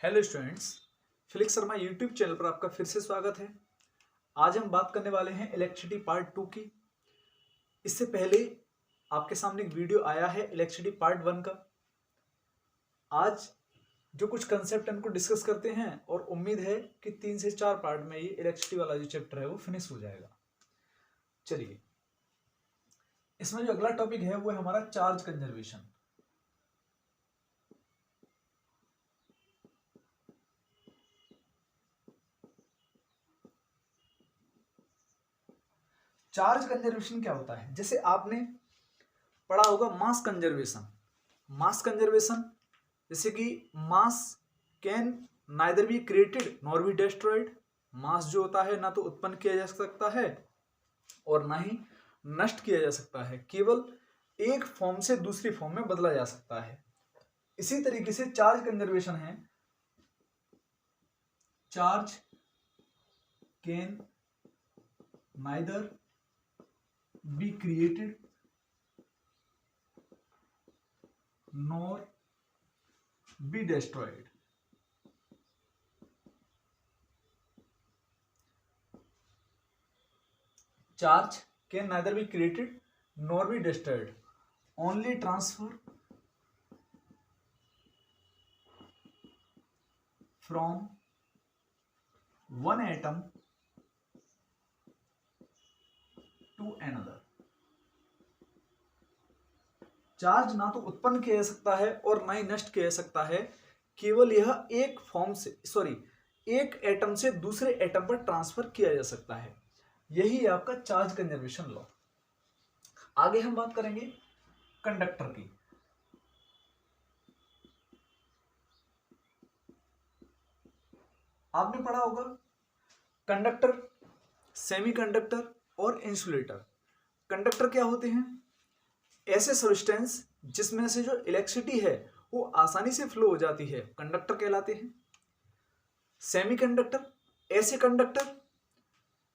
Hello students, Felix Sharma YouTube channel पर आपका फिर से स्वागत है। आज हम बात करने वाले हैं इलेक्ट्रिसिटी पार्ट 2 की। इससे पहले आपके सामने एक वीडियो आया है इलेक्ट्रिसिटी पार्ट 1 का। आज जो कुछ कंसेप्ट उनको डिस्कस करते हैं और उम्मीद है कि 3 से 4 पार्ट में ये इलेक्ट्रिसिटी वाला जो चैप्टर है वो फिनिश हो जाएगा। चलिए, इसमें जो अगला टॉपिक है वो है हमारा चार्ज कंजर्वेशन। चार्ज कंजर्वेशन क्या होता है? जैसे आपने पढ़ा होगा मास कंजर्वेशन। मास कंजर्वेशन जैसे कि mass can neither be created nor be destroyed. Mass जो होता है ना तो उत्पन्न किया जा सकता है और ना ही नष्ट किया जा सकता है, केवल एक फॉर्म से दूसरी फॉर्म में बदला जा सकता है। इसी तरीके से चार्ज कंजर्वेशन है, charge can neither be created nor be destroyed। Charge can neither be created nor be destroyed, only transfer from one atom to another. Charge ना तो उत्पन्न किया जा सकता है और ना ही नष्ट किया जा सकता है, केवल यह एक फॉर्म से एक एटम से दूसरे एटम पर ट्रांसफर किया जा सकता है। यही है आपका चार्ज कंजर्वेशन लॉ। आगे हम बात करेंगे कंडक्टर की। आपने पढ़ा होगा कंडक्टर, सेमीकंडक्टर और इंसुलेटर। कंडक्टर क्या होते हैं? ऐसे सब्सटेंस जिसमें से जो इलेक्ट्रिसिटी है वो आसानी से फ्लो हो जाती है, कंडक्टर कहलाते हैं। सेमीकंडक्टर ऐसे कंडक्टर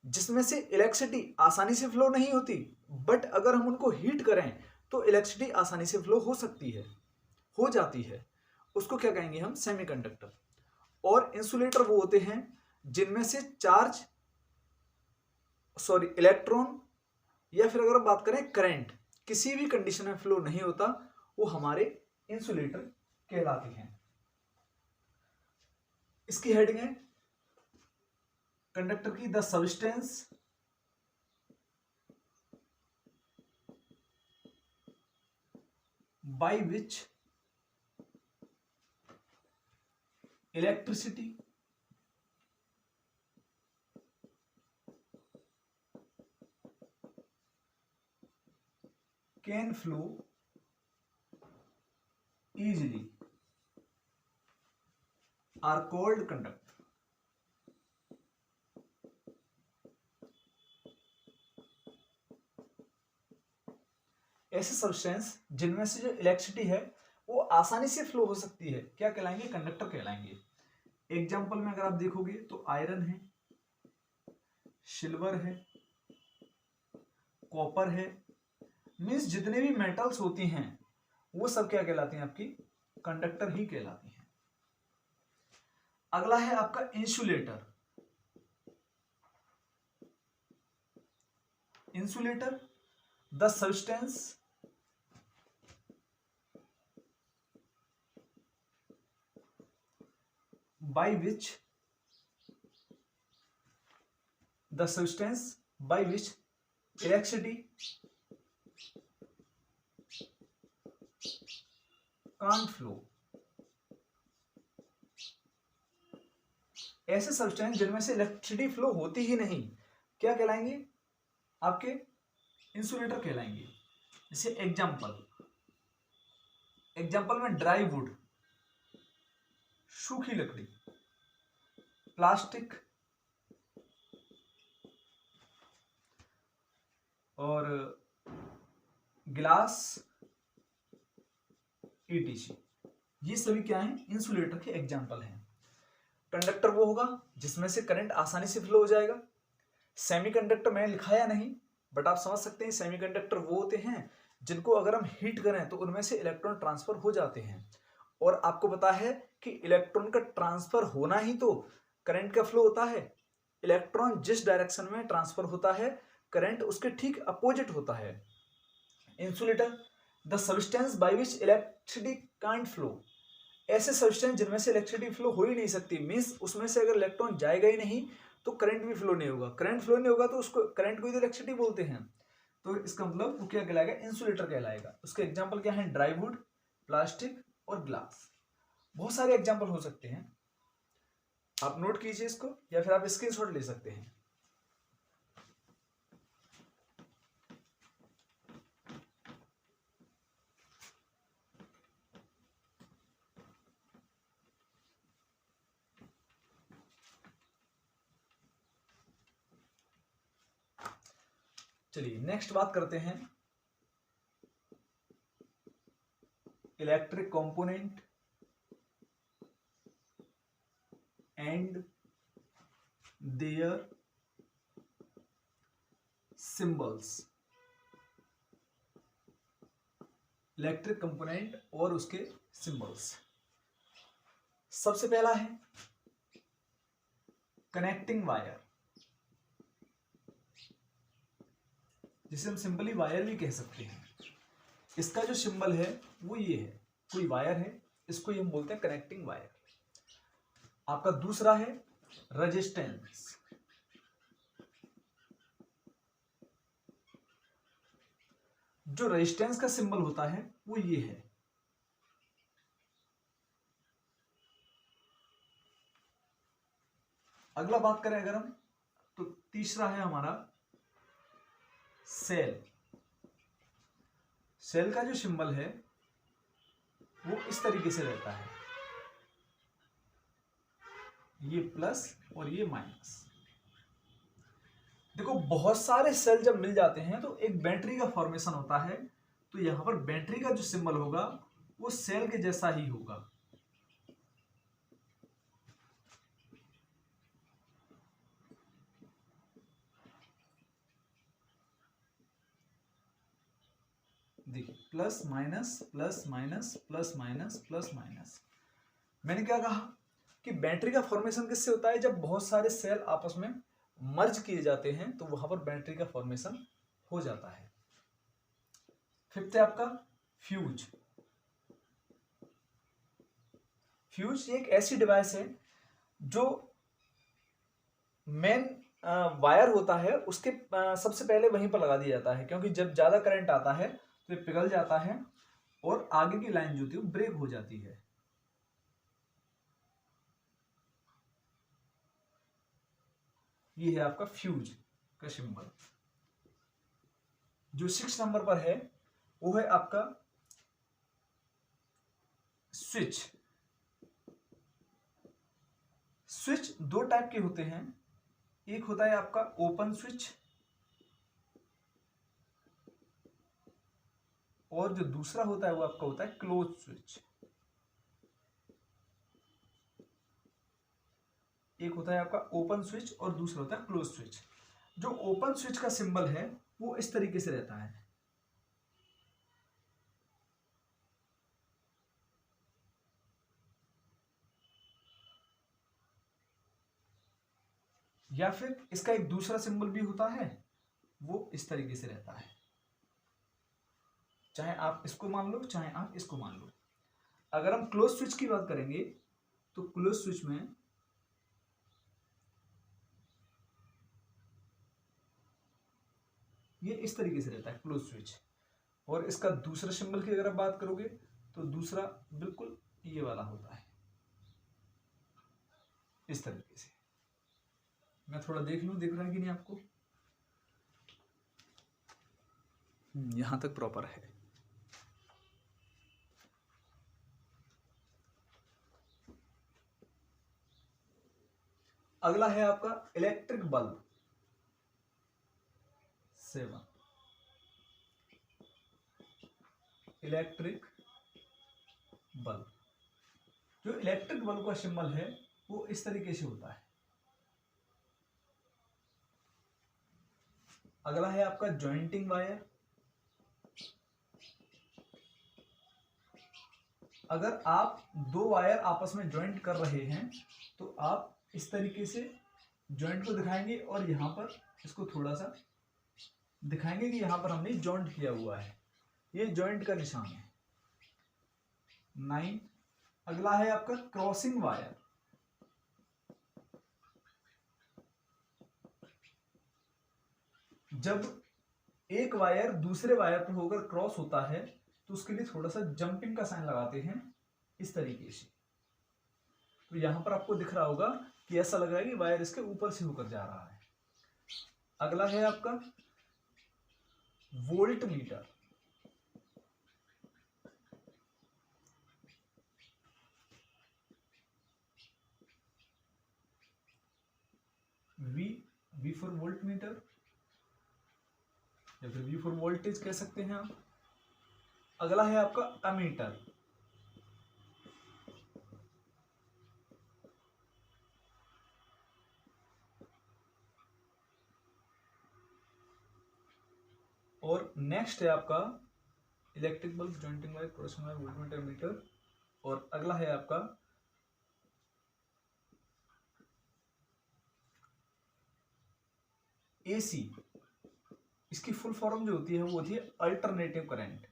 जिसमें से इलेक्ट्रिसिटी आसानी से फ्लो नहीं होती, बट अगर हम उनको हीट करें तो इलेक्ट्रिसिटी आसानी से फ्लो हो जाती है, उसको क्या कहेंगे हम? सेमीकंडक्टर। और इंसुलेटर वो होते हैं जिनमें से इलेक्ट्रॉन या फिर अगर हम बात करें करंट किसी भी कंडीशन में फ्लो नहीं होता, वो हमारे इंसुलेटर कहलाते हैं। इसकी हेडिंग है कंडक्टर की, the substance by which electricity can flow easily are called conductor। ऐसे सब्सटेंस जिनमें से जो इलेक्ट्रिसिटी है वो आसानी से फ्लो हो सकती है, क्या कहलाएंगे? कंडक्टर कहलाएंगे। एग्जांपल में अगर आप देखोगे तो आयरन है, सिल्वर है, कॉपर है, मीन्स जितने भी मेटल्स होती हैं वो सब क्या कहलाती हैं? आपकी कंडक्टर ही कहलाती हैं। अगला है आपका insulator. Insulator the substance by which electricity can't flow। ऐसे सब्सटेंस जिनमें से इलेक्ट्रिसिटी फ्लो होती ही नहीं, क्या कहलाएंगे? आपके इंसुलेटर कहलाएंगे। जैसे एग्जांपल में ड्राई वुड, सूखी लकड़ी, प्लास्टिक और गिलास, ETC, ये सभी क्या हैं? इंसुलेटर के एग्जांपल हैं। कंडक्टर वो होगा जिसमें से करंट आसानी से फ्लो हो जाएगा। सेमीकंडक्टर मैंने लिखाया नहीं, बट आप समझ सकते हैं सेमीकंडक्टर वो होते हैं जिनको अगर हम हीट करें तो उनमें से इलेक्ट्रॉन ट्रांसफर हो जाते हैं। और आपको पता है कि इलेक्ट्रॉन का ट्रांसफर होना ही तो करंट का फ्लो होता है। इलेक्ट्रॉन जिस डायरेक्शन में ट्रांसफर होता है, करंट उसके ठीक अपोजिट होता है। Insulator, the substance by which electricity can't flow. ऐसे सब्सटेंस जिनमें से इलेक्ट्रिसिटी फ्लो हो ही नहीं सकती, मीन्स उसमें से अगर इलेक्ट्रॉन जाएगा ही नहीं तो करंट भी फ्लो नहीं होगा। करंट फ्लो नहीं होगा तो उसको करंट को ही तो इलेक्ट्रिसिटी बोलते हैं। तो इसका मतलब वो क्या कहलाएगा? इंसुलेटर कहलाएगा। उसके एग्जाम्पल क्या है? ड्राई वुड, प्लास्टिक और ग्लास। बहुत सारे एग्जाम्पल हो सकते हैं, आप नोट कीजिए इसको या फिर आप स्क्रीनशॉट ले सकते हैं। चलिए नेक्स्ट बात करते हैं electric component and their symbols. Electric component और उसके सिंबल्स। सबसे पहला है कनेक्टिंग वायर, जिसे हम सिंपली वायर भी कह सकते हैं। इसका जो सिंबल है वो ये है, कोई वायर है, इसको हम बोलते हैं कनेक्टिंग वायर। आपका दूसरा है रेजिस्टेंस। जो रेजिस्टेंस का सिंबल होता है वो ये है। अगला बात करें अगर हम, तो तीसरा है हमारा सेल। सेल का जो सिंबल है वो इस तरीके से रहता है, ये प्लस और ये माइनस। देखो बहुत सारे सेल जब मिल जाते हैं तो एक बैटरी का फॉर्मेशन होता है, तो यहां पर बैटरी का जो सिंबल होगा वो सेल के जैसा ही होगा। देखिए plus minus plus minus plus minus plus minus. मैंने क्या कहा कि बैटरी का फॉर्मेशन किससे होता है? जब बहुत सारे सेल आपस में मर्ज किए जाते हैं तो वहां पर बैटरी का फॉर्मेशन हो जाता है। फिफ्थ है आपका फ्यूज। फ्यूज एक ऐसी डिवाइस है जो मेन वायर होता है उसके सबसे पहले वहीं पर लगा दिया जाता है, क्योंकि जब ज्यादा करंट आता है तो ये पिघल जाता है और आगे की लाइन जो होती है वो ब्रेक हो जाती है। ये है आपका फ्यूज का सिंबल। जो 6 नंबर पर है वो है आपका स्विच। स्विच दो टाइप के होते हैं, एक होता है आपका ओपन स्विच और जो दूसरा होता है वो आपका होता है क्लोज स्विच। एक होता है आपका ओपन स्विच और दूसरा होता है क्लोज स्विच। जो ओपन स्विच का सिंबल है वो इस तरीके से रहता है, या फिर इसका एक दूसरा सिंबल भी होता है, वो इस तरीके से रहता है। चाहे आप इसको मान लो चाहे आप इसको मान लो। अगर हम क्लोज स्विच की बात करेंगे तो क्लोज स्विच में ये इस तरीके से रहता है क्लोज स्विच, और इसका दूसरा सिंबल की अगर आप बात करोगे तो दूसरा बिल्कुल ये वाला होता है, इस तरीके से। मैं थोड़ा देख लूं दिख रहा है कि नहीं आपको? यहां तक प्रॉपर है। अगला है आपका इलेक्ट्रिक बल्ब 7। इलेक्ट्रिक बल्ब, जो इलेक्ट्रिक बल्ब का सिंबल है वो इस तरीके से होता है। अगला है आपका जॉइंटिंग वायर। अगर आप दो वायर आपस में ज्वाइंट कर रहे हैं तो आप इस तरीके से ज्वाइंट को दिखाएंगे और यहाँ पर इसको थोड़ा सा दिखाएंगे कि यहाँ पर हमने जॉइंट किया हुआ है, ये जॉइंट का निशान है। 9 अगला है आपका क्रॉसिंग वायर। जब एक वायर दूसरे वायर पर होकर क्रॉस होता है तो उसके लिए थोड़ा सा जंपिंग का साइन लगाते हैं इस तरीके से। तो यहां पर आपको दिख रहा होगा कि ऐसा लग रहा है कि वायर इसके ऊपर से होकर जा रहा है। अगला है आपका voltmeter. V for voltmeter या फिर वी फॉर वोल्टेज कह सकते हैं आप। अगला है आपका अमीटर। और नेक्स्ट है आपका electric bulb, jointing wire, crossing wire, voltmeter, meter. और अगला है आपका एसी। इसकी फुल फॉर्म जो होती है वो होती है अल्टरनेटिव करंट,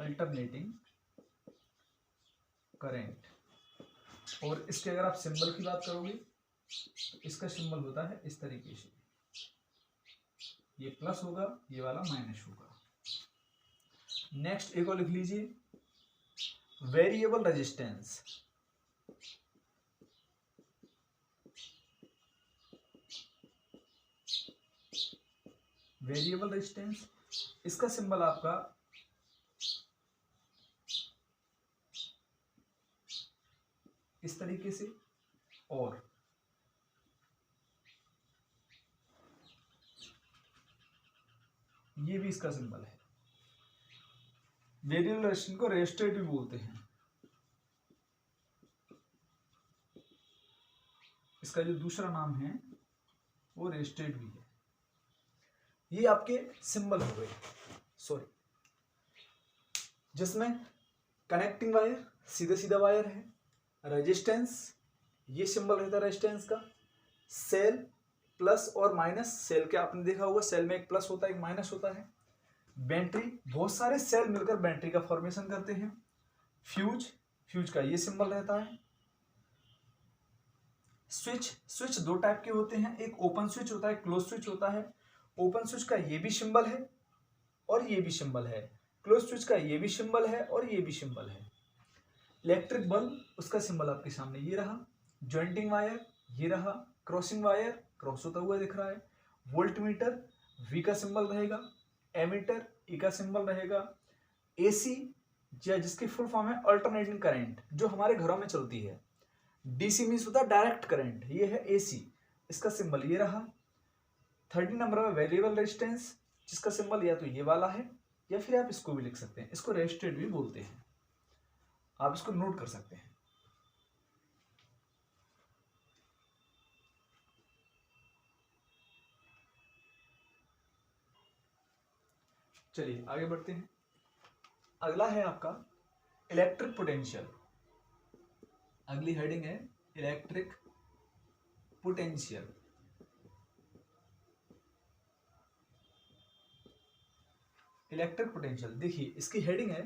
अल्टरनेटिंग करंट। और इसके अगर आप सिंबल की बात करोगे तो इसका सिंबल होता है इस तरीके से, ये प्लस होगा, ये वाला माइनस होगा। नेक्स्ट एक और लिख लीजिए, वेरिएबल रेजिस्टेंस। वेरिएबल रेजिस्टेंस, इसका सिंबल आपका इस तरीके से, और ये भी इसका सिंबल है। वेरिएबल रेजिस्टेंस को रेजिस्टेंस भी बोलते हैं। इसका जो दूसरा नाम है वो रेजिस्टेंस भी है। ये आपके सिंबल हो गए, सॉरी, जिसमें कनेक्टिंग वायर सीधा सीधा वायर है, रेजिस्टेंस ये सिंबल रहता है रेजिस्टेंस का, सेल प्लस और माइनस, सेल के आपने देखा होगा सेल में एक प्लस होता है एक माइनस होता है, बैटरी बहुत सारे सेल मिलकर बैटरी का फॉर्मेशन करते हैं, फ्यूज, फ्यूज का ये सिंबल रहता है, स्विच, स्विच दो टाइप के होते हैं, एक ओपन स्विच होता है, क्लोज स्विच होता है। ओपन स्विच का ये भी सिंबल है और ये भी सिंबल है, क्लोज स्विच का ये भी सिंबल है और ये भी सिंबल है। इलेक्ट्रिक बल्ब, उसका सिंबल आपके सामने ये रहा, जॉइंटिंग वायर ये रहा, क्रॉसिंग वायर क्रॉस होता हुआ दिख रहा है, वोल्ट मीटर वी का सिंबल रहेगा, एमीटर ई का सिंबल रहेगा, एसी जिसकी फुल फॉर्म है अल्टरनेटिंग करंट जो हमारे घरों में चलती है, डीसी मीन्स होता है डायरेक्ट करंट, ये है एसी, इसका सिंबल ये रहा। 30 नंबर में वेरिएबल रेजिस्टेंस, जिसका सिंबल या तो ये वाला है या फिर आप इसको भी लिख सकते हैं, इसको रेजिस्टेंस भी बोलते हैं, आप इसको नोट कर सकते हैं। चलिए आगे बढ़ते हैं। अगला है आपका इलेक्ट्रिक पोटेंशियल। अगली हेडिंग है इलेक्ट्रिक पोटेंशियल। इलेक्ट्रिक पोटेंशियल देखिए, इसकी हेडिंग है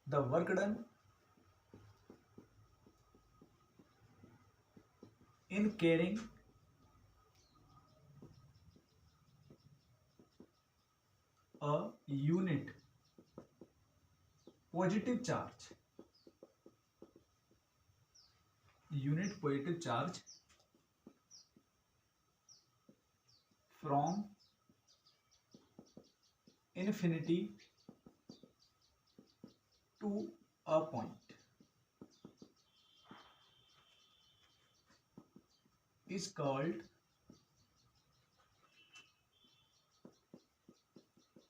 the work done in carrying a unit positive charge, unit positive charge from infinity to a point is called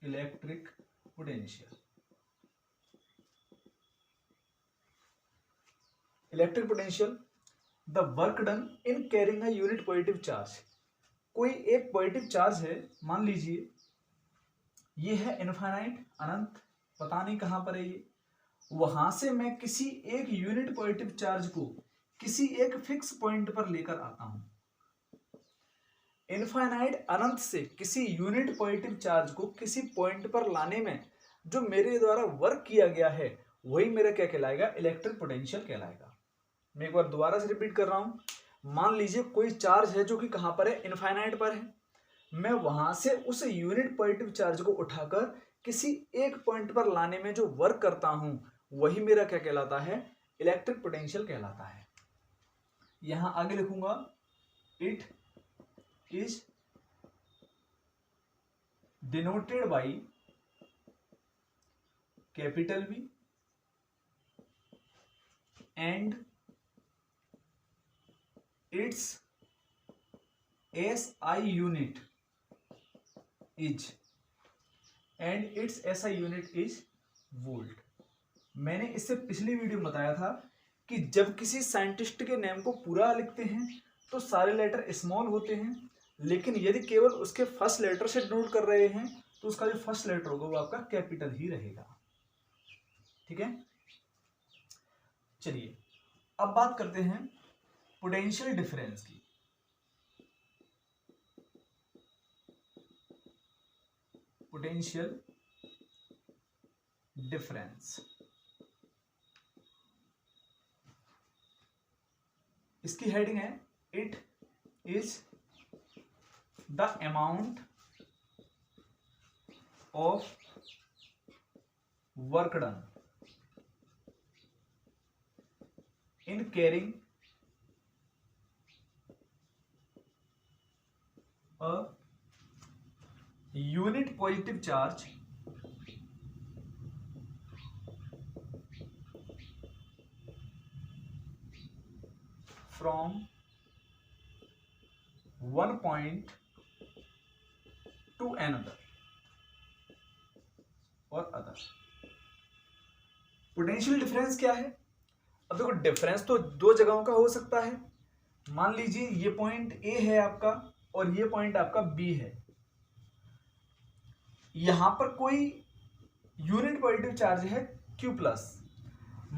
electric potential. Electric potential, the work done in carrying a unit positive charge. कोई एक positive charge है, मान लीजिए ये है infinite, अनंत, पता नहीं कहां पर है ये। वहां से मैं किसी एक यूनिट पॉजिटिव चार्ज को किसी एक फिक्स पॉइंट पर लेकर आता हूं। इनफाइनाइट अनंत से किसी यूनिट पॉजिटिव चार्ज को किसी पॉइंट पर लाने में जो मेरे द्वारा वर्क किया गया है वही मेरा क्या कहलाएगा, इलेक्ट्रिक पोटेंशियल कहलाएगा। मैं एक बार दोबारा से रिपीट कर रहा हूं। मान लीजिए कोई चार्ज है जो कि कहां पर है, इनफाइनाइट पर है। मैं वहां से उस यूनिट पॉजिटिव चार्ज को उठाकर किसी एक पॉइंट पर लाने में जो वर्क करता हूं वही मेरा क्या कहलाता है, इलेक्ट्रिक पोटेंशियल कहलाता है। यहां आगे लिखूंगा, it is denoted by capital B and it's SI unit is volt. मैंने इससे पिछली वीडियो में बताया था कि जब किसी साइंटिस्ट के नेम को पूरा लिखते हैं तो सारे लेटर स्मॉल होते हैं, लेकिन यदि केवल उसके फर्स्ट लेटर से डिनोट कर रहे हैं तो उसका जो फर्स्ट लेटर होगा वो आपका कैपिटल ही रहेगा। ठीक है, चलिए अब बात करते हैं पोटेंशियल डिफरेंस की। पोटेंशियल डिफरेंस, इसकी हेडिंग है, it is the amount of work done in carrying a unit positive charge from one point to another or other। Potential difference क्या है? अब देखो, डिफरेंस तो दो जगहों का हो सकता है। मान लीजिए ये पॉइंट ए है आपका और ये पॉइंट आपका बी है। यहां पर कोई यूनिट पॉजिटिव चार्ज है Q प्लस।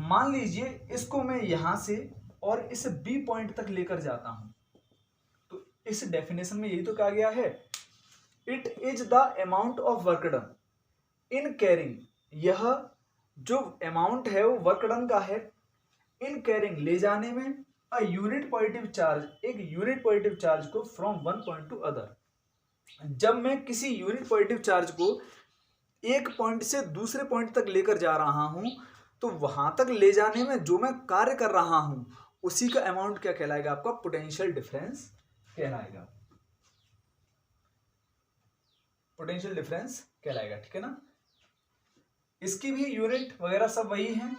मान लीजिए इसको मैं यहां से और इस बी पॉइंट तक लेकर जाता हूं, तो इस डेफिनेशन में यही तो कहा गया है, it is the amount of work done in carrying. यह जो अमाउंट है वो वर्क डन का है इन कैरिंग, ले जाने में, अ यूनिट पॉजिटिव चार्ज, एक यूनिट पॉजिटिव चार्ज को from one point two other. जब मैं किसी यूनिट पॉजिटिव चार्ज को एक पॉइंट से दूसरे पॉइंट तक लेकर जा रहा हूं तो वहां तक ले जाने में जो मैं कार्य कर रहा हूं उसी का अमाउंट क्या कहलाएगा, आपका पोटेंशियल डिफरेंस कहलाएगा। पोटेंशियल डिफरेंस कहलाएगा, ठीक है ना। इसकी भी यूनिट वगैरह सब वही है।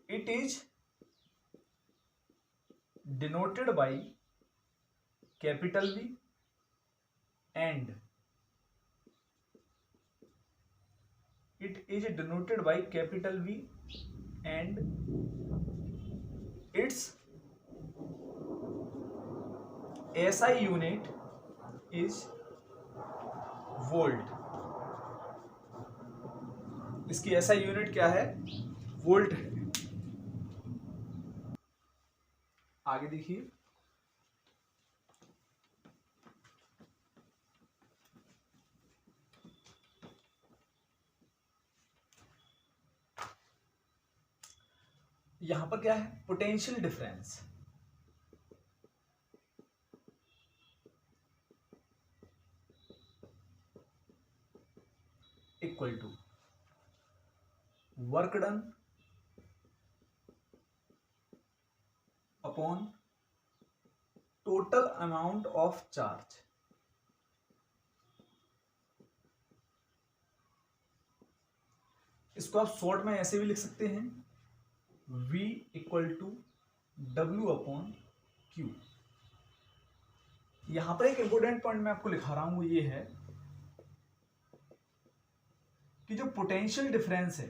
It is denoted by capital B and its SI unit is volt. इसकी SI यूनिट क्या है, वोल्ट है। आगे देखिए, यहां पर क्या है, potential difference. Equal to work done upon total amount of charge. इसको आप शॉर्ट में ऐसे भी लिख सकते हैं, V equal to W upon Q। यहां पर एक इंपोर्टेंट पॉइंट मैं आपको लिखा रहा हूं, वो ये है कि जो पोटेंशियल डिफरेंस है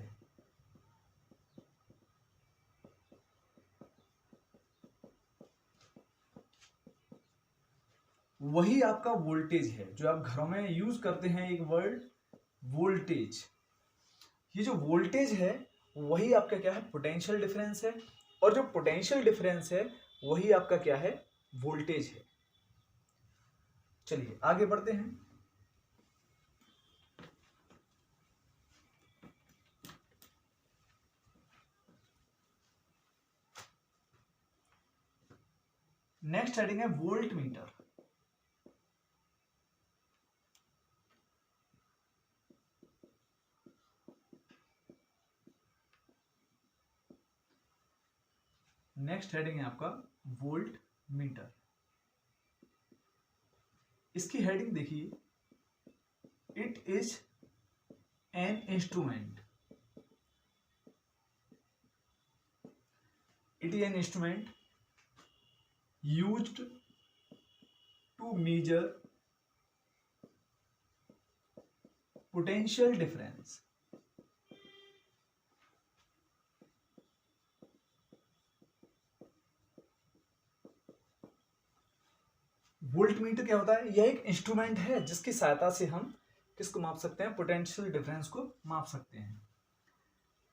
वही आपका वोल्टेज है। जो आप घरों में यूज करते हैं एक वर्ड वोल्टेज, ये जो वोल्टेज है वही आपका क्या है, पोटेंशियल डिफरेंस है। और जो पोटेंशियल डिफरेंस है वही आपका क्या है, वोल्टेज है। चलिए आगे बढ़ते हैं। नेक्स्ट हेडिंग है वोल्ट मीटर। नेक्स्ट हेडिंग है आपका वोल्ट मीटर। इसकी हेडिंग देखिए, it is an instrument, it is an instrument used to measure potential difference voltmeter क्या होता है, यह एक इंस्ट्रूमेंट है जिसकी सहायता से हम किसको माप सकते हैं, पोटेंशियल डिफरेंस को माप सकते हैं।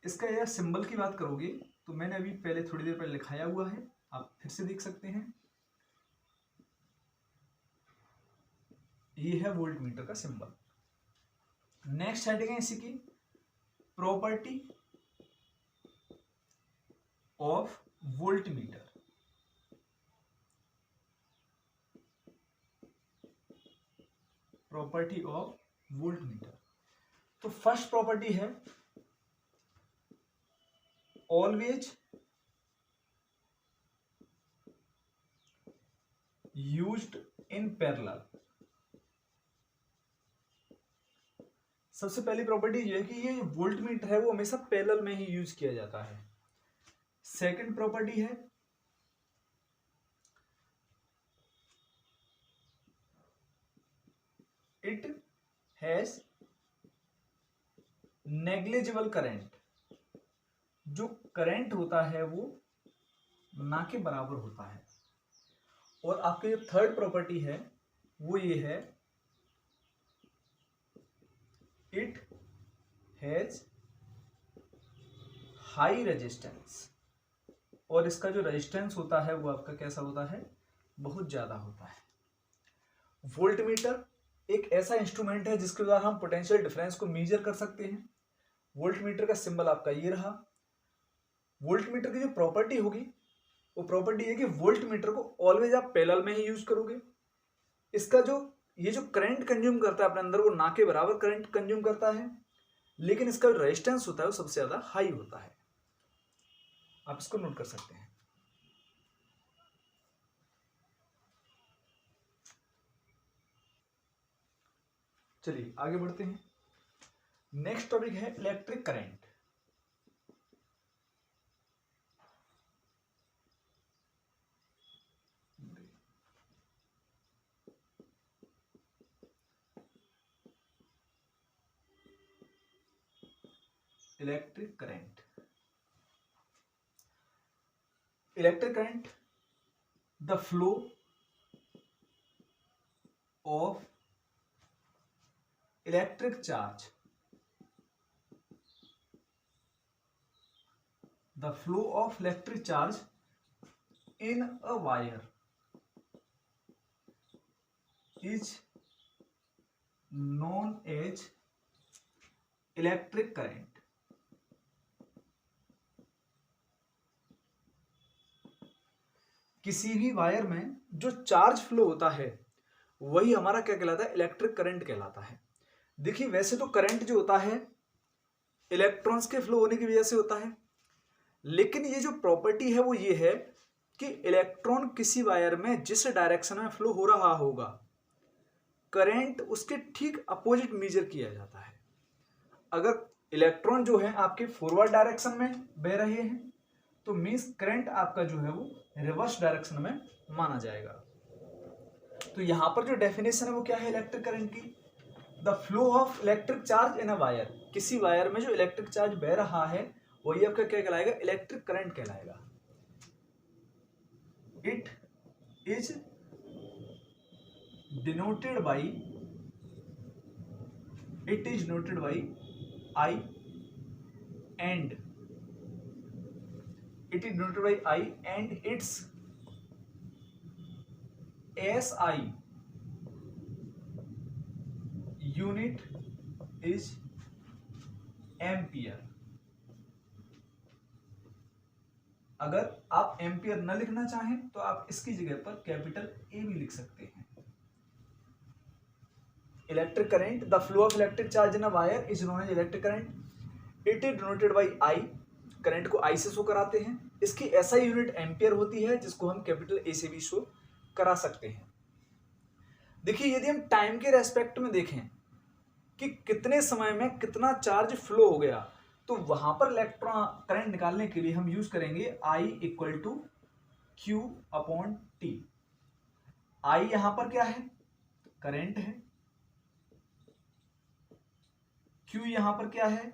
इसका यह सिंबल की बात करोगे तो मैंने अभी पहले थोड़ी देर पहले लिखाया हुआ है, आप फिर से देख सकते हैं। ये है वोल्टमीटर का सिंबल। नेक्स्ट हेडिंग है इसी की, property of voltmeter. Property of voltmeter. तो फर्स्ट प्रॉपर्टी है ऑलवेज यूज्ड इन पैरेलल। सबसे पहली प्रॉपर्टी ये है कि ये जो वोल्टमीटर है वो हमेशा पैरेलल में ही यूज किया जाता है। सेकंड प्रॉपर्टी है इट हैज नेग्लिजिबल करंट। जो करंट होता है वो ना के बराबर होता है। और आपकी जो थर्ड प्रॉपर्टी है वो ये है, इट हैज हाई रेजिस्टेंस। और इसका जो रेजिस्टेंस होता है वो आपका कैसा होता है, बहुत ज्यादा होता है। वोल्टमीटर एक ऐसा इंस्ट्रूमेंट है जिसके द्वारा हम पोटेंशियल डिफरेंस को मेजर कर सकते हैं। वोल्टमीटर का सिंबल आपका ये रहा। वोल्टमीटर की जो प्रॉपर्टी होगी वो प्रॉपर्टी है कि वोल्टमीटर को ऑलवेज आप पैरेलल में ही यूज करोगे। इसका जो ये जो करंट कंज्यूम करता है अपने अंदर वो ना के बराबर करंट कंज्यूम करता है, लेकिन इसका जो रेजिस्टेंस होता है वो सबसे ज्यादा हाई होता है। आप इसको नोट कर सकते हैं। चलिए आगे बढ़ते हैं। नेक्स्ट टॉपिक है electric current. Electric current. Electric current, the flow of electric charge, the flow of electric charge in a wire is known as electric current। किसी भी वायर में जो चार्ज फ्लो होता है वही हमारा क्या कहलाता है, इलेक्ट्रिक करंट कहलाता है। देखिए वैसे तो करंट जो होता है इलेक्ट्रॉन्स के फ्लो होने की वजह से होता है, लेकिन ये जो प्रॉपर्टी है वो ये है कि इलेक्ट्रॉन किसी वायर में जिस डायरेक्शन में फ्लो हो रहा होगा करंट उसके ठीक अपोजिट मेजर किया जाता है। अगर इलेक्ट्रॉन जो है आपके फॉरवर्ड डायरेक्शन में बह रहे हैं तो मींस करंट आपका जो है वो रिवर्स डायरेक्शन में माना जाएगा। तो यहां पर जो डेफिनेशन है वो क्या है इलेक्ट्रिक करंट की, the flow of electric charge in a wire. किसी वायर में जो इलेक्ट्रिक चार्ज बह रहा है वही आपका क्या कहलाएगा, इलेक्ट्रिक करंट कहलाएगा। It is denoted by I and its SI unit is ampere. अगर आप एम्पियर न लिखना चाहें तो आप इसकी जगह पर कैपिटल ए भी लिख सकते हैं। Electric current, the flow of electric charge in a wire is known as electric current. It is denoted by I, current को आई से शो कराते हैं। इसकी एसआई यूनिट एम्पियर होती है, जिसको हम कैपिटल ए से भी शो करा सकते हैं। देखिए, यदि हम टाइम के रेस्पेक्ट में देखें कि कितने समय में कितना चार्ज फ्लो हो गया, तो वहां पर इलेक्ट्रॉन करंट निकालने के लिए हम यूज करेंगे I equal to Q upon T. I यहां पर क्या है? करंट है। क्यू यहां पर क्या है?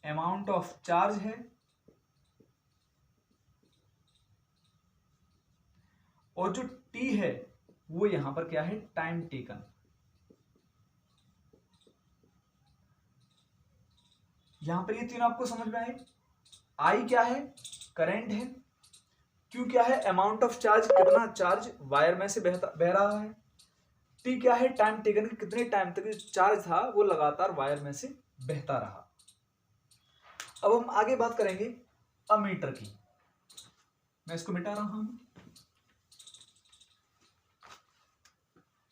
अमाउंट ऑफ चार्ज है। और जो टी है वो यहां पर क्या है? Time taken. यहां पर ये तीनों आपको समझ में आए। आई क्या है? करंट है। क्यू क्या है? अमाउंट ऑफ चार्ज, कितना चार्ज वायर में से बह रहा है। टी क्या है? टाइम टेकन, कितने टाइम तक चार्ज था वो लगातार वायर में से बहता रहा। अब हम आगे बात करेंगे अमीटर की। मैं इसको मिटा रहा हूं।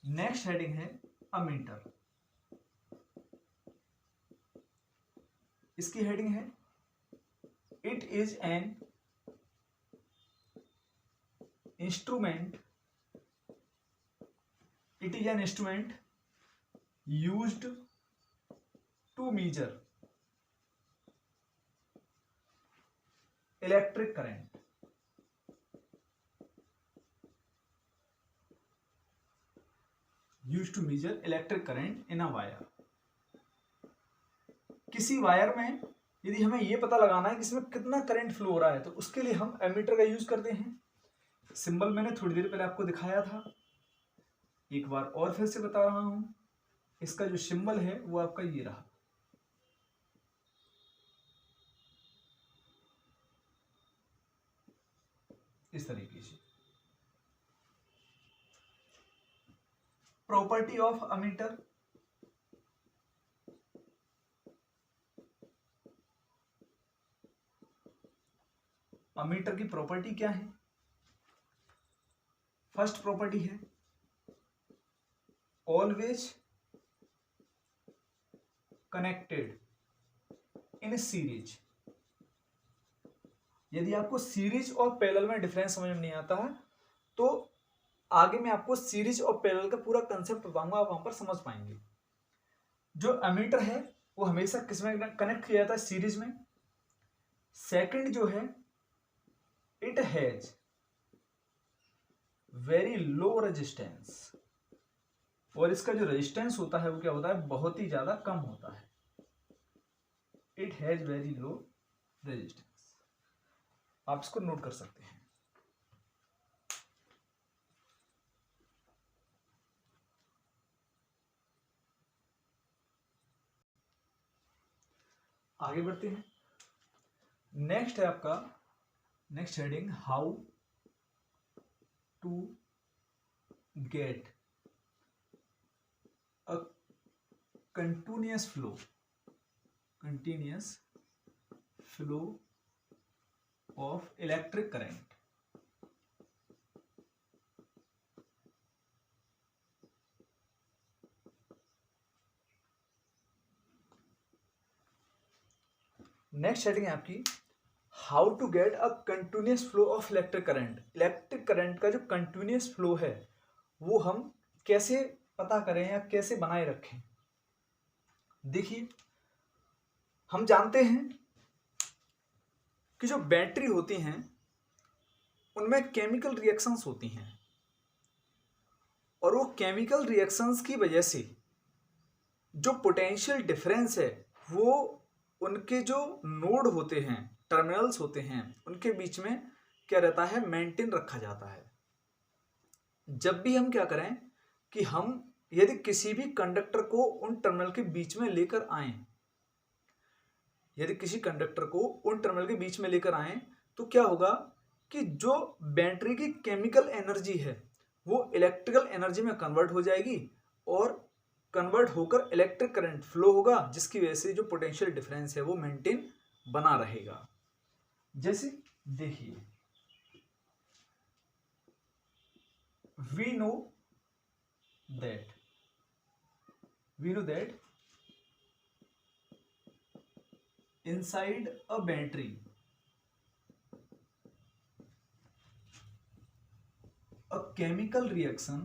नेक्स्ट हेडिंग है अमीटर। इसकी हेडिंग है it is an instrument used to measure electric current. Used to measure electric current in a wire. किसी वायर में यदि हमें यह पता लगाना है कि इसमें कितना करंट फ्लो हो रहा है, तो उसके लिए हम एमीटर का यूज करते हैं। सिंबल मैंने थोड़ी देर पहले आपको दिखाया था, एक बार और फिर से बता रहा हूं। इसका जो सिंबल है वो आपका ये रहा। इस तरीके से। Property of ammeter. अमीटर की प्रॉपर्टी क्या है? फर्स्ट प्रॉपर्टी है ऑलवेज कनेक्टेड इन सीरीज। यदि आपको सीरीज और पैरेलल में डिफरेंस समझ में नहीं आता है तो आगे मैं आपको सीरीज और पैरेलल का पूरा कंसेप्ट बताऊंगा, आप वहां पर समझ पाएंगे। जो अमीटर है वो हमेशा किसमें कनेक्ट किया जाता है? सीरीज में। सेकंड जो है, it has very low resistance. और इसका जो रेजिस्टेंस होता है वो क्या होता है? बहुत ही ज्यादा कम होता है। It has very low resistance. आप इसको नोट कर सकते हैं। आगे बढ़ते हैं। नेक्स्ट है आपका, next heading how to get a continuous flow of electric current। Next heading है आपकी how to get a continuous flow of electric current. Electric current का जो कंटिन्यूस फ्लो है वो हम कैसे पता करें या कैसे बनाए रखें। देखिए, हम जानते हैं कि जो बैटरी होती हैं उनमें केमिकल रिएक्शंस होती हैं, और वो केमिकल रिएक्शंस की वजह से जो पोटेंशियल डिफरेंस है वो उनके जो नोड होते हैं, टर्मिनल्स होते हैं, उनके बीच में क्या रहता है? मेंटेन रखा जाता है। जब भी हम क्या करें, कि हम यदि किसी भी कंडक्टर को उन टर्मिनल के बीच में लेकर आए, यदि किसी कंडक्टर को उन टर्मिनल के बीच में लेकर आए तो क्या होगा कि जो बैटरी की केमिकल एनर्जी है वो इलेक्ट्रिकल एनर्जी में कन्वर्ट हो जाएगी और कन्वर्ट होकर इलेक्ट्रिक करंट फ्लो होगा, जिसकी वजह से जो पोटेंशियल डिफरेंस है वो मेंटेन बना रहेगा। जैसे देखिए, we know that inside a battery a chemical reaction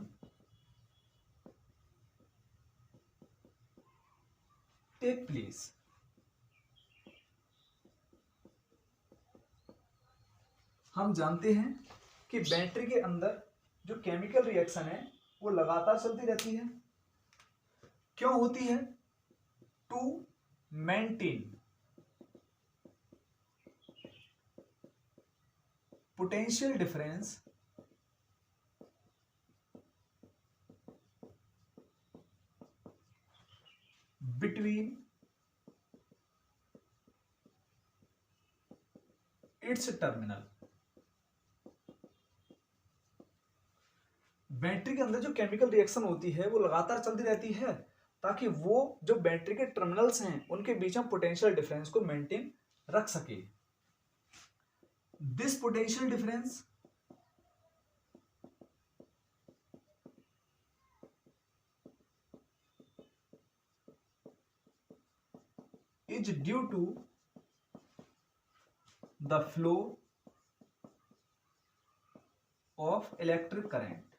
take place। हम जानते हैं कि बैटरी के अंदर जो केमिकल रिएक्शन है वो लगातार चलती रहती है। क्यों होती है? To maintain potential difference between its terminal. Battery के अंदर जो केमिकल रिएक्शन होती है वो लगातार चलती रहती है ताकि वो जो बैटरी के टर्मिनल्स हैं उनके बीच में पोटेंशियल डिफरेंस को मेंटेन रख सके। This potential difference is due to the flow of electric current।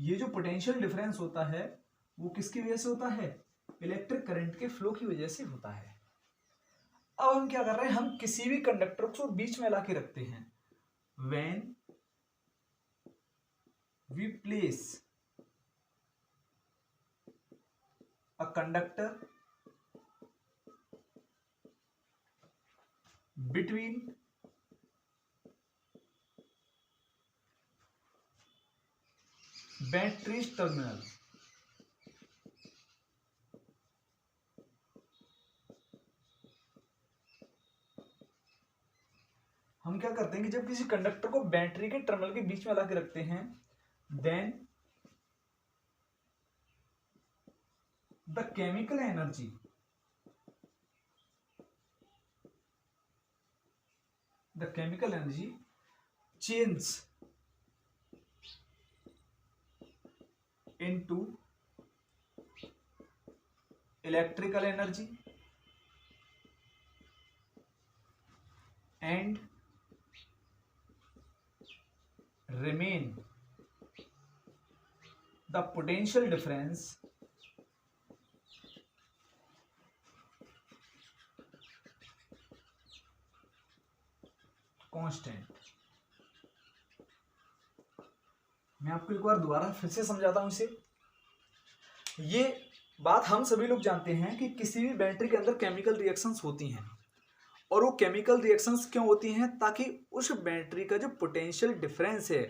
ये जो पोटेंशियल डिफरेंस होता है वो किसकी वजह से होता है? इलेक्ट्रिक करंट के फ्लो की वजह से होता है। अब हम क्या कर रहे हैं, हम किसी भी कंडक्टर को बीच में ला के रखते हैं। When we place a conductor between battery's terminal, हम क्या करते हैं कि जब किसी कंडक्टर को बैटरी के टर्मिनल के बीच में ला के रखते हैं, then the chemical energy change into electrical energy and remain the potential difference constant। मैं आपको एक बार दोबारा फिर से समझाता हूं इसे। ये बात हम सभी लोग जानते हैं कि किसी भी बैटरी के अंदर केमिकल रिएक्शंस होती हैं और वो केमिकल रिएक्शंस क्यों होती हैं? ताकि उस बैटरी का जो पोटेंशियल डिफरेंस है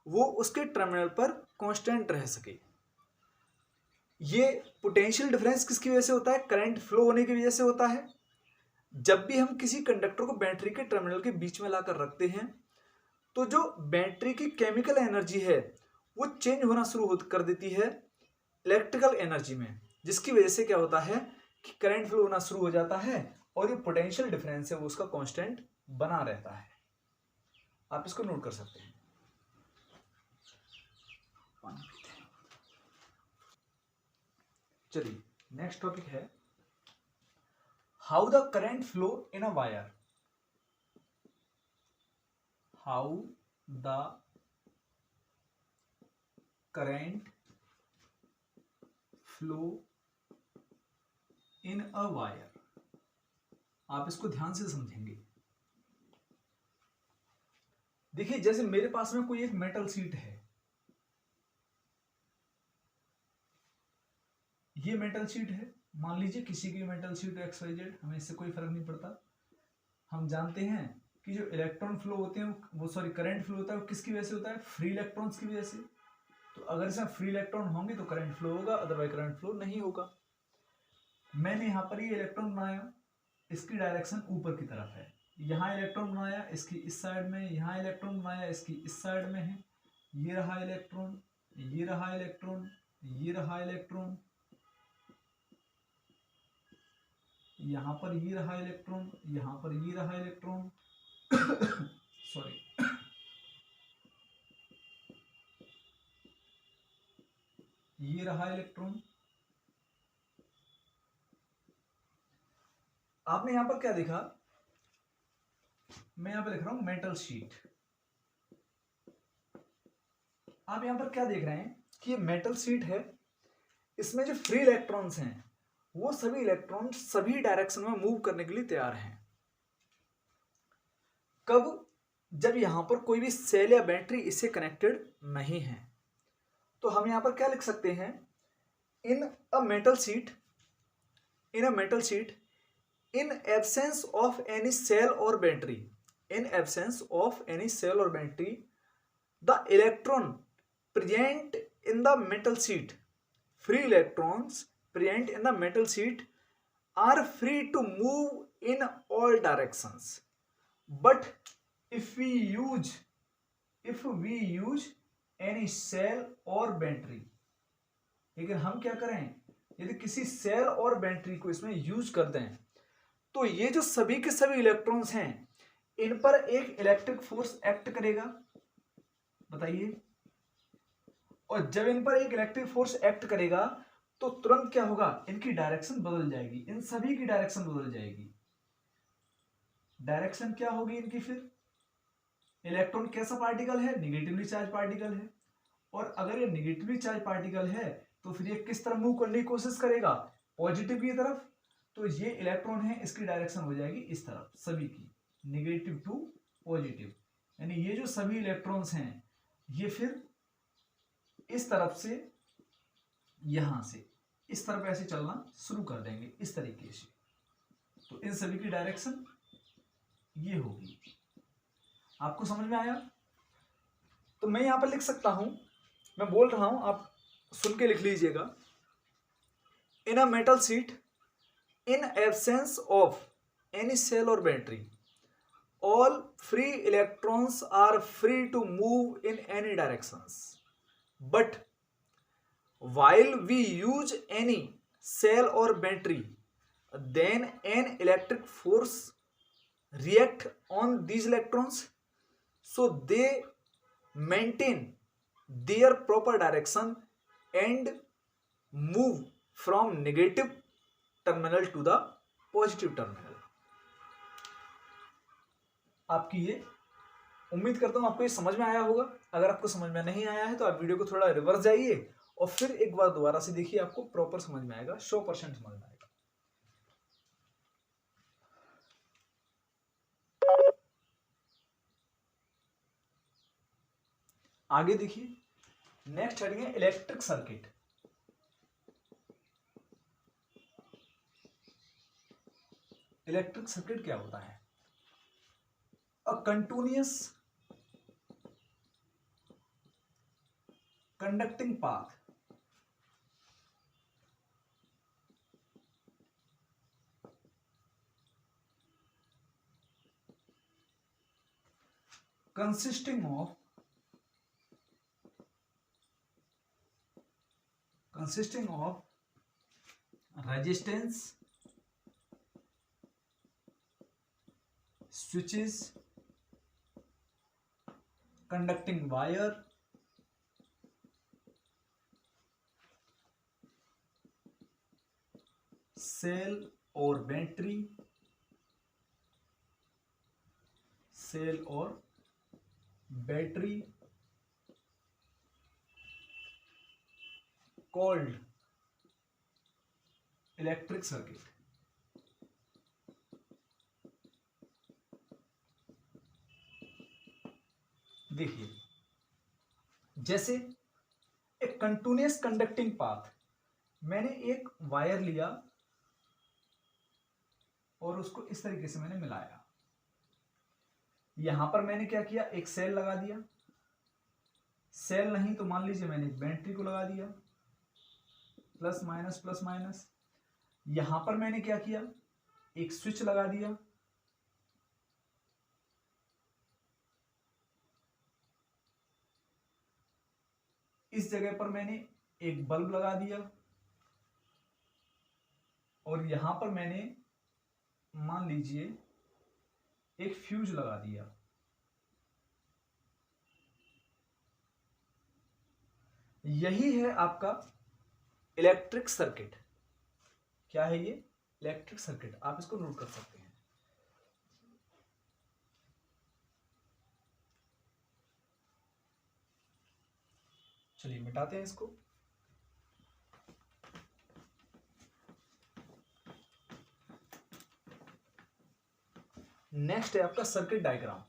वो उसके टर्मिनल पर कांस्टेंट रह सके। ये पोटेंशियल डिफरेंस किसकी वजह से होता है? करंट फ्लो होने की वजह से होता है। जब भी हम किसी कंडक्टर को बैटरी के टर्मिनल के बीच में लाकर रखते हैं तो जो बैटरी की केमिकल एनर्जी है वो चेंज होना शुरू कर देती है इलेक्ट्रिकल एनर्जी में, जिसकी वजह से क्या होता है कि करंट फ्लो होना शुरू हो जाता है और ये पोटेंशियल डिफरेंस है वो उसका कांस्टेंट बना रहता है। आप इसको नोट कर सकते हैं। चलिए नेक्स्ट टॉपिक है how the current flow in a wire. How the current flow in a wire. आप इसको ध्यान से समझेंगे। देखिए जैसे मेरे पास में कोई एक मेटल शीट है, ये मेटल शीट है, मान लीजिए किसी की मेटल शीट XYZ, हमें इससे कोई फर्क नहीं पड़ता। हम जानते हैं कि जो इलेक्ट्रॉन फ्लो होते हैं वो करंट फ्लो होता है वो किसकी वजह से होता है? फ्री इलेक्ट्रॉन्स की वजह से। तो अगर इसमें फ्री इलेक्ट्रॉन होंगे तो करंट फ्लो होगा, अदरवाइज करंट फ्लो नहीं होगा। मैंने यहाँ पर ये इलेक्ट्रॉन बनाया, इसकी डायरेक्शन ऊपर की तरफ है। यहाँ इलेक्ट्रॉन बनाया इसकी इस साइड में, यहाँ इलेक्ट्रॉन बनाया इसकी इस साइड में है। ये रहा इलेक्ट्रॉन, ये रहा इलेक्ट्रॉन, ये रहा इलेक्ट्रॉन, यहाँ पर ये रहा इलेक्ट्रॉन, यहाँ पर ये रहा इलेक्ट्रॉन सॉरी ये रहा इलेक्ट्रॉन। आपने यहां पर क्या देखा, मैं यहां पर लिख रहा हूं मेटल शीट। आप यहां पर क्या देख रहे हैं कि ये मेटल शीट है, इसमें जो फ्री इलेक्ट्रॉन्स हैं वो सभी इलेक्ट्रॉन सभी डायरेक्शन में मूव करने के लिए तैयार हैं। कब? जब यहां पर कोई भी सेल या बैटरी इससे कनेक्टेड नहीं है। तो हम यहां पर क्या लिख सकते हैं, in a metal sheet, in a metal sheet, in absence of any cell or battery, in absence of any cell or battery, the electron present in the metal sheet, free electrons present in the metal sheet are free to move in all directions. But if we use any cell or battery, लेकिन हम क्या करें, यदि किसी cell और battery को इसमें use कर दें तो ये जो सभी के सभी इलेक्ट्रॉन्स हैं इन पर एक इलेक्ट्रिक फोर्स एक्ट करेगा। बताइए, और जब इन पर एक इलेक्ट्रिक फोर्स एक्ट करेगा तो तुरंत क्या होगा, इनकी डायरेक्शन बदल जाएगी, इन सभी की डायरेक्शन बदल जाएगी। डायरेक्शन क्या होगी इनकी फिर, इलेक्ट्रॉन कैसा पार्टिकल है, निगेटिवली चार्ज पार्टिकल है, और अगर ये निगेटिवली चार्ज पार्टिकल है तो फिर ये किस तरफ मूव करने की कोशिश करेगा, पॉजिटिव की तरफ। तो ये इलेक्ट्रॉन है, इसकी डायरेक्शन हो जाएगी इस तरफ, सभी की नेगेटिव टू पॉजिटिव, यानी ये जो सभी इलेक्ट्रॉन्स हैं ये फिर इस तरफ से, यहां से इस तरफ ऐसे चलना शुरू कर देंगे इस तरीके से। तो इन सभी की डायरेक्शन ये होगी। आपको समझ में आया? तो मैं यहां पर लिख सकता हूं, मैं बोल रहा हूं, आप सुन के लिख लीजिएगा। In a metal sheet, in absence of any cell or battery, all free electrons are free to move in any directions. But while we use any cell or battery, then an electric force react on these electrons, so they maintain their proper direction and move from negative terminal to the positive terminal. आपकी ये उम्मीद करता हूं आपको ये समझ में आया होगा। अगर आपको समझ में नहीं आया है तो आप वीडियो को थोड़ा रिवर्स जाइए और फिर एक बार दोबारा से देखिए, आपको प्रॉपर समझ में आएगा, 100% समझ में आएगा। आगे देखिए, नेक्स्ट हेडिंग है इलेक्ट्रिक सर्किट। इलेक्ट्रिक सर्किट क्या होता है? A continuous conducting path consisting of resistance, switches, conducting wire, cell और बैटरी, सेल और बैटरी कॉल्ड इलेक्ट्रिक सर्किट। देखिए, जैसे एक कंटिन्यूअस कंडक्टिंग पाथ, मैंने एक वायर लिया और उसको इस तरीके से मैंने मिलाया, यहां पर मैंने क्या किया, एक सेल लगा दिया, सेल नहीं तो मान लीजिए मैंने बैटरी को लगा दिया, प्लस माइनस। यहां पर मैंने क्या किया, एक स्विच लगा दिया, इस जगह पर मैंने एक बल्ब लगा दिया, और यहां पर मैंने मान लीजिए एक फ्यूज लगा दिया। यही है आपका इलेक्ट्रिक सर्किट। क्या है ये? Electric circuit. आप इसको नोट कर सकते हैं। चलिए मिटाते हैं इसको। नेक्स्ट है आपका circuit diagram.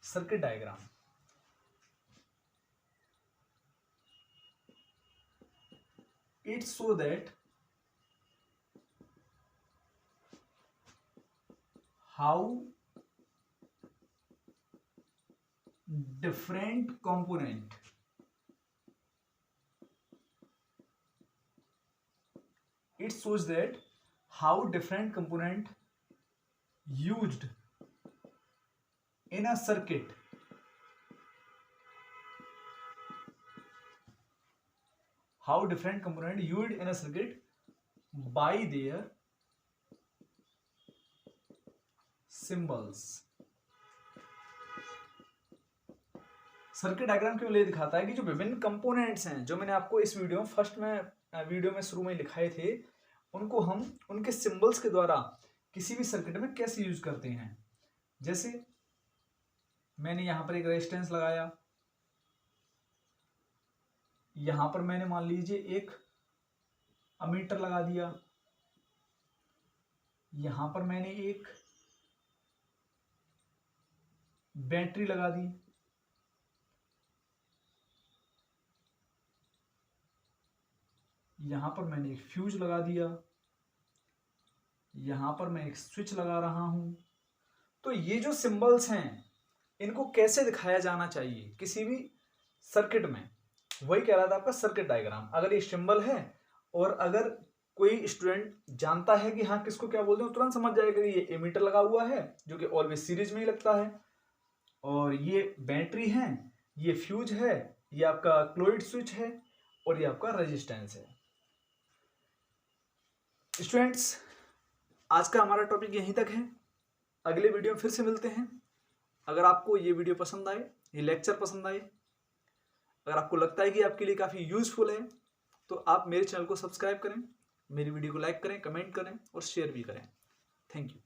Circuit diagram it so that how different component it shows that how different component used in a circuit how different component used in a circuit by their symbols। Circuit diagram केवल ये दिखाता है कि जो विभिन्न components हैं, जो मैंने आपको इस वीडियो में वीडियो में शुरू में लिखाए थे, उनको हम उनके सिंबल्स के द्वारा किसी भी सर्किट में कैसे यूज करते हैं। जैसे मैंने यहां पर एक रेजिस्टेंस लगाया, यहां पर मैंने मान लीजिए एक अमीटर लगा दिया, यहां पर मैंने एक बैटरी लगा दी, यहां पर मैंने एक फ्यूज लगा दिया, यहां पर मैं एक स्विच लगा रहा हूं। तो ये जो सिंबल्स हैं, इनको कैसे दिखाया जाना चाहिए किसी भी सर्किट में, वही कह रहा था आपका सर्किट डायग्राम। अगर ये सिंबल है और अगर कोई स्टूडेंट जानता है कि हाँ किसको क्या बोलते हैं, तुरंत समझ जाएगा कि ये एमीटर लगा हुआ है जो कि ऑलवेज सीरीज में ही लगता है, और ये बैटरी है, ये फ्यूज है, ये आपका क्लोइड स्विच है, और ये आपका रेजिस्टेंस है। स्टूडेंट्स, आज का हमारा टॉपिक यहीं तक है। अगले वीडियो में फिर से मिलते हैं। अगर आपको ये वीडियो पसंद आए, ये लेक्चर पसंद आए, अगर आपको लगता है कि आपके लिए काफ़ी यूजफुल है, तो आप मेरे चैनल को सब्सक्राइब करें, मेरी वीडियो को लाइक करें, कमेंट करें और शेयर भी करें। Thank you.